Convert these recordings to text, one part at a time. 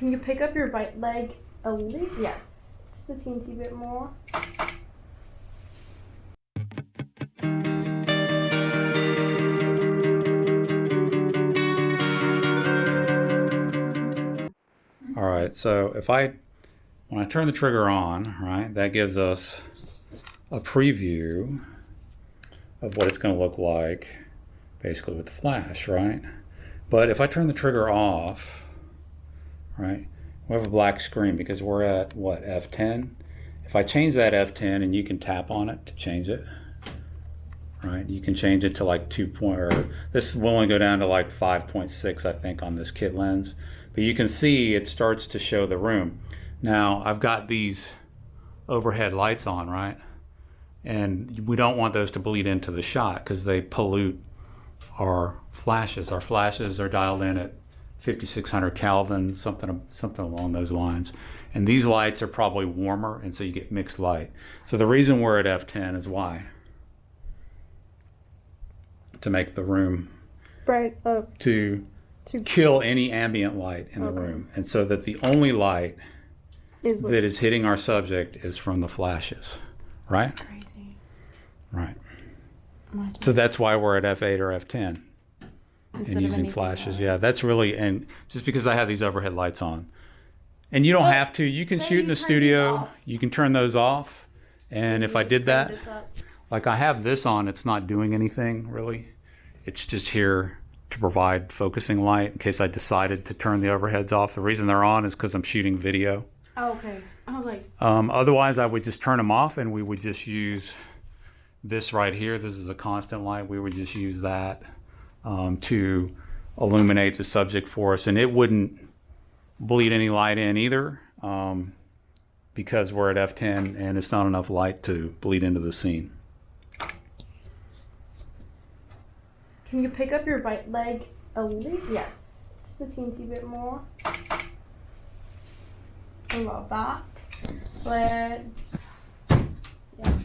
Can you pick up your right leg a little? Yes, just a teensy bit more. All right, so when I turn the trigger on, right, that gives us a preview of what it's going to look like, basically with the flash, right? But if I turn the trigger off, right, we have a black screen because we're at, what, F10? If I change that F10, and you can tap on it to change it, right? You can change it to like 2 point, or this will only go down to like 5.6, I think, on this kit lens. But you can see it starts to show the room. Now, I've got these overhead lights on, right? And we don't want those to bleed into the shot because they pollute our flashes. Our flashes are dialed in at 5600 Kelvin, something along those lines. And these lights are probably warmer, and so you get mixed light. So the reason we're at F10 is why? To make the room Bright up. To kill any ambient light in the room, and so that the only light that is hitting our subject is from the flashes, right? That's crazy. Right. So that's why we're at F8 or F10 Instead and using flashes. Yeah, that's really, and just because I have these overhead lights on. And you don't have to. You can shoot in the studio. You can turn those off. And if I did that, like I have this on, it's not doing anything really. It's just here to provide focusing light in case I decided to turn the overheads off. The reason they're on is because I'm shooting video. Oh, okay. I was like... Otherwise, I would just turn them off, and we would just use this right here. This is a constant light. We would just use that to illuminate the subject for us. And it wouldn't bleed any light in either because we're at F10, and it's not enough light to bleed into the scene. Can you pick up your right leg a little? Yes, just a teensy bit more. About that. Let's, yeah.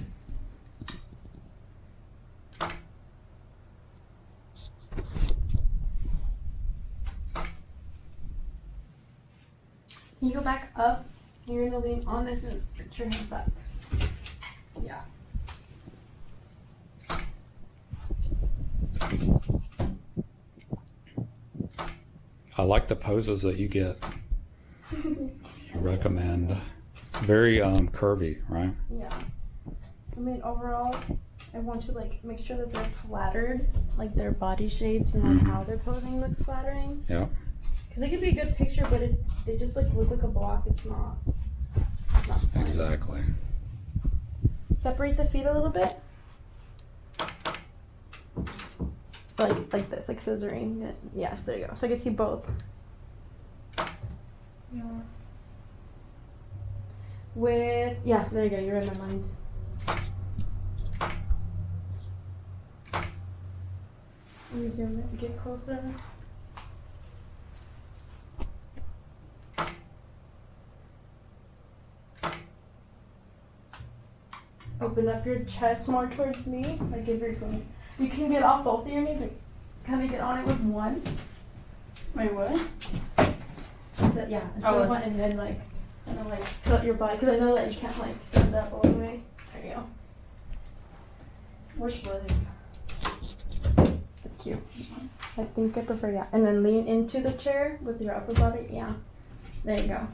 Can you go back up? You're gonna lean on this and put your hands up. Yeah. I like the poses that you get. You recommend. Very curvy, right? Yeah. I mean, overall, I want to like make sure that they're flattered, like their body shapes and like how they're posing looks flattering. Yeah. Because it could be a good picture, but they just like look like a block. It's not fun. Exactly. Separate the feet a little bit. Like this, like scissoring. Yes, there you go. So I can see both. Yeah. Yeah, there you go. You're in my mind. Let me zoom in, get closer. Open up your chest more towards me. Like if you're going. You can get off both of your knees and kind of get on it with one. Wait, what? So, yeah. So one, and then like kind of like tilt your body because I know that you can't like stand up all the way. There you go. We're splitting. That's cute. I think I prefer and then lean into the chair with your upper body. Yeah. There you go.